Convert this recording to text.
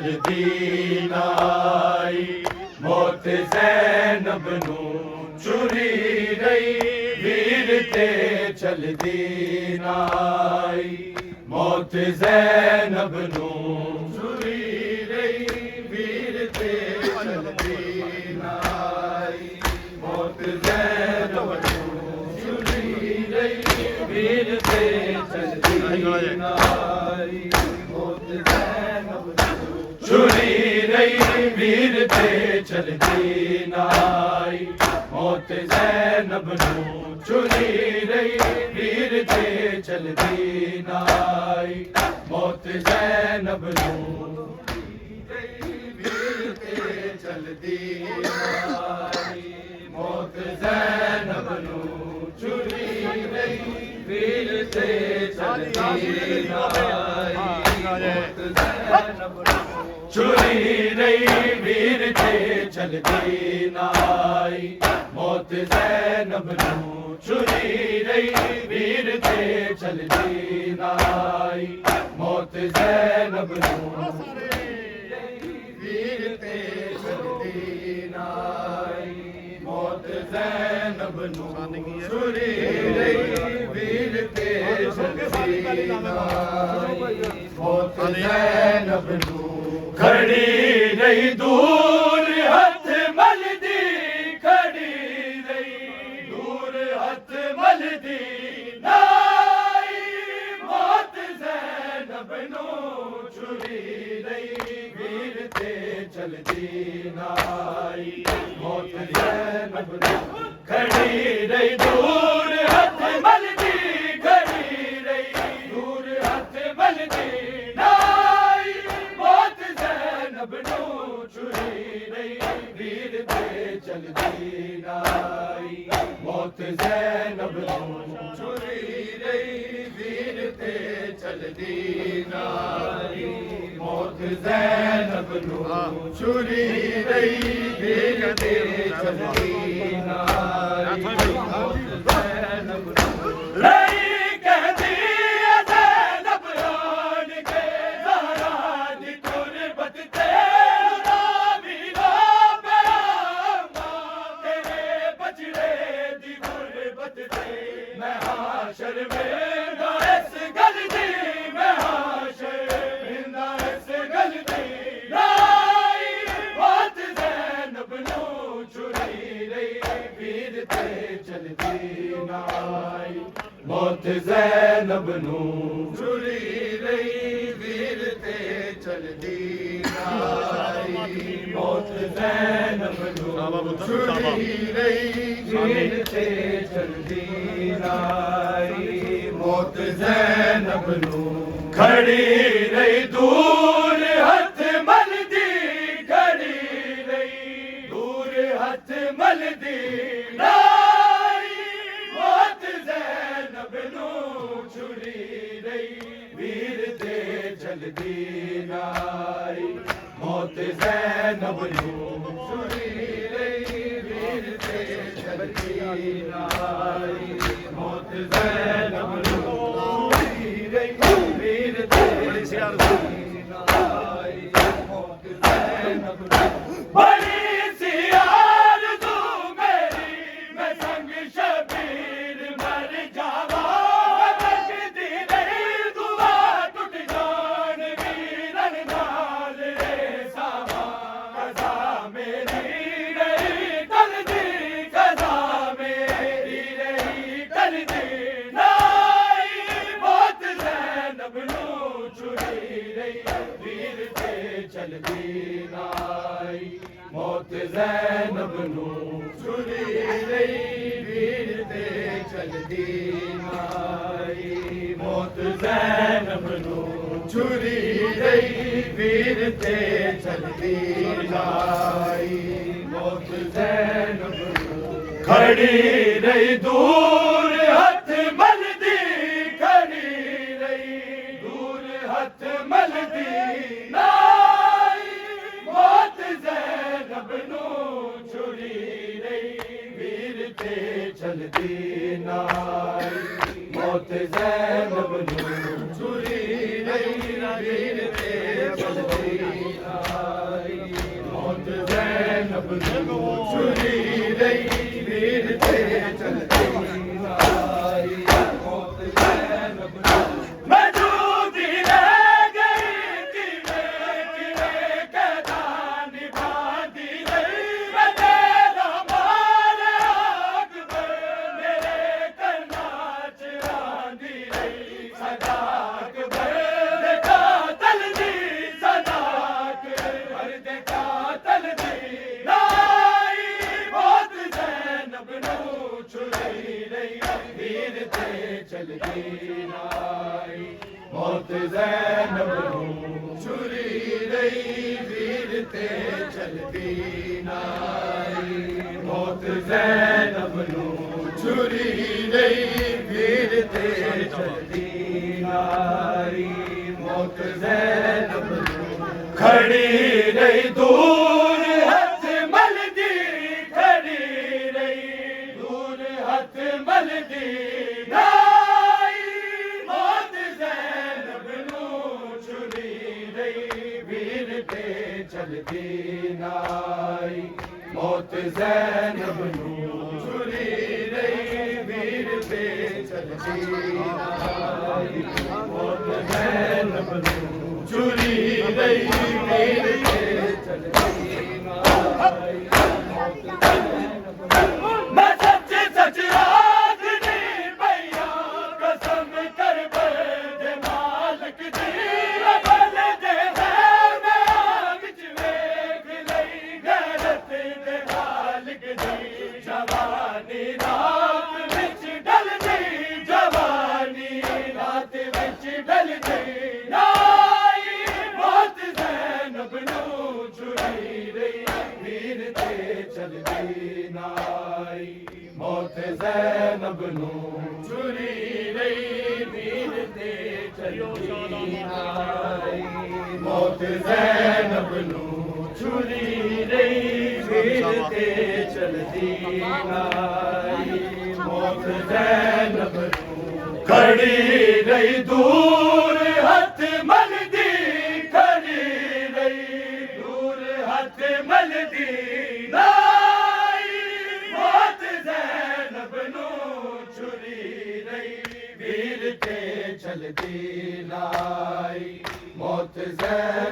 चलदी नाई मौत ज़ैनब नूं चुरी रही वीर ते चलदी नाई मौत ज़ैनब नूं चुरी रही वीर ते चलदी नाई मौत ज़ैनब नूं चुरी रही वीर ते चलदी नाई मौत ज़ैनब चुरी रही वीर ते चलदी नाई मौत ज़ैनब नूं चुरी रही वीर ते चलदी नाई मौत ज़ैनब नूं वीर ते चलदी नाई मौत ज़ैनब नूं चुरी रही वीर ते चलदी नाई मौत ज़ैनब चुरी रही वीर ते चलदी नाई मौत ज़ैनब नूं चुरी रही वीर ते चलदी नाई मौत ज़ैनब नूं वीर ते चलदी नाई मौत ज़ैनब नूं चुरी रही वीर ते चलदी नाई मौत ज़ैनब नूं खड़ी रही दूर हथ मलदी खड़ी रही दूर हथ मलदी नाई मौत ज़ैनब नूं चुरी रही वीर ते चलदी नाई मौत ज़ैनब नूं खड़ी रही दूर हथ मलदी खड़ी रही दूर हथ मलदी नाई मौत ज़ैनब नूं चुरी रही वीर ते चलदी नाई मौत ज़ैनब नूं चुरी रही वीर ते चलदी नाई मौत ज़ैनब नूं चुरी रही वीर ते चलदी नाई मौत ज़ैनब नूं रही कहदी ज़ैनब आन के ज़हरा दी तुरबत ते रामीना पैगामा तेरे बचड़े दी गुरबत ते मैं हाशर वेंदा इस गल दी मैं हाशर वेंदा इस गल दी नाई मौत ज़ैनब नूं चुरी रही वीर ते चलदी नाई मौत ज़ैनब नूं चुरी रही वीर ते चलदी नाई मौत ज़ैनब नूं चुरी रही वीर ते चलदी नाई मौत ज़ैनब नूं खड़ी रही दूर हथ मलदी खड़ी रही दूर हथ मलदी नाई मौत ज़ैनब नूं चुरी रही वीर ते चलदी नाई मौत ज़ैनब नूं चुरी रही वीर ते चलदी नाई मौत ज़ैनब नूं चुरी रही वीर ते चलदी नाई मौत ज़ैनब नूं बड़ी सी आरज़ू मेरी मैं संग शबीर मर जावा लगदी नहीं दुआ टुट जान वीरन नाल रे सावा कज़ा मेरी रही टलदी कज़ा मेरी रही टलदी नाई मौत ज़ैनब नूं चुरी रही वीर ते चलदी नाई मौत ज़ैनब नूं चुरी रही वीर ते चलदी नाई मौत ज़ैनब नूं चुरी रही वीर ते चलदी नाई मौत ज़ैनब नूं खड़ी रही दूर हथ मलदी खड़ी रही दूर हथ मलदी नाई मौत ज़ैनब नूं चुरी रही वीर ते चलदी नाई मौत ज़ैनब नूं चुरी रही वीर ते चलदी नाई ਜ਼ੈਨਬ ਨੂੰ ਛੁਰੀ ਰਹੀ ਵੀਰ ਤੇ ਚਲਦੀ ਨਾਈ ਮੌਤ ਜ਼ੈਨਬ ਨੂੰ ਮੌਜੂਦੀ ਰਹਿ ਗਈ ਕਿਵੇਂ ਕਿਵੇਂ ਕਦਾ ਨਿਭਾਂਦੀ ਰਹੀ ਮੈਂ ਤੇਰਾ ਮਾਰ ਅਕਬਰ ਮੇਰੇ ਕੰਨਾਂ ਚ ਆਂਦੀ ਰਹੀ ਸਦਾ ਅਕਬਰ ਦੇ ਕਾਤਲ ਦੀ ਸਦਾ ਅਕਬਰ ਦੇ ਕਾਤਲ ਦੀ ਨਾਈ ਮੌਤ ਜ਼ੈਨਬ ਨੂੰ ਛੁਰੀ ਰਹੀ ਵੀਰ ਤੇ ਚਲਦੀ ਨਾਈ ਮੌਤ ਜ਼ੈਨਬ ਨੂੰ ਛੁਰੀ ਰਹੀ ਵੀਰ ਤੇ ਚਲਦੀ ਨਾਈ ਮੌਤ ਜ਼ੈਨਬ ਨੂੰ ਛੁਰੀ ਰਹੀ ਵੀਰ ਤੇ ਚਲਦੀ ਨਾਈ ਮੌਤ ਜ਼ੈਨਬ ਨੂੰ ਖੜੀ ਰਹੀ ਦੂਰ ਹੱਥ ਮਲਦੀ ਖੜੀ ਰਹੀ ਦੂਰ ਹੱਥ ਮਲਦੀ ਨਾਈ ਮੌਤ ਜ਼ੈਨਬ ਨੂੰ ਛੁਰੀ ਰਹੀ ਵੀਰ ਤੇ ਚਲਦੀ ਨਾਈ ਮੌਤ ਜ਼ੈਨਬ ਨੂੰ ਛੁਰੀ ਰਹੀ ਵੀਰ ਤੇ ਚਲਦੀ ਨਾਈ ਮੌਤ ਜ਼ੈਨਬ ਨੂੰ ਛੁਰੀ ਰਹੀ ਵੀਰ ਤੇ ਚਲਦੀ ਨਾਈ ਮੈਂ ਸੱਚ ਸੱਚ ਆਖਦੀ ਪਈਆ ਕਸਮ ਕਰਬਲ ਦੇ ਮਾਲਕ ਦੀ ਅਬਲ ਦੇ ਹੈ ਮੈਂ ਵਿੱਚ ਵੇਖ ਲਈ ਗੈਰਤ ਦੇ ਮਾਲਕ ਦੀ ਜਵਾਨੀ ਰਾਤ ਵਿੱਚ ਢਲਦੀ ਜਵਾਨੀ ਰਾਤ ਵਿੱਚ ਢਲਦੀ ਨਾਈ ਮੌਤ ਜ਼ੈਨਬ ਨੂੰ ਛੁਰੀ ਰਹੀ ਵੀਰ ਤੇ ਚਲਦੀ ਨਾਈ ਮੌਤ ਜ਼ੈਨਬ ਨੂੰ ਛੁਰੀ ਰਹੀ ਵੀਰ ਤੇ ਚਲਦੀ ਨਾਈ ਮੌਤ ਜ਼ੈਨਬ ਨੂੰ ਛੁਰੀ ਰਹੀ ਵੀਰ ਤੇ ਚਲਦੀ ਨਾਈ ਮੌਤ ਜ਼ੈਨਬ ਨੂੰ ਖੜੀ ਰਹੀ ਦੂਰ ਹੱਥ ਮਲਦੀ ਖੜੀ ਰਹੀ ਦੂਰ ਹੱਥ ਮਲਦੀ ਨਾਈ ਮੌਤ ਜ਼ੈਨਬ ਨੂੰ ਛੁਰੀ ਰਹੀ ਵੀਰ ਤੇ ਚਲਦੀ ਨਾਈ ਮੌਤ ਜ਼ੈਨਬ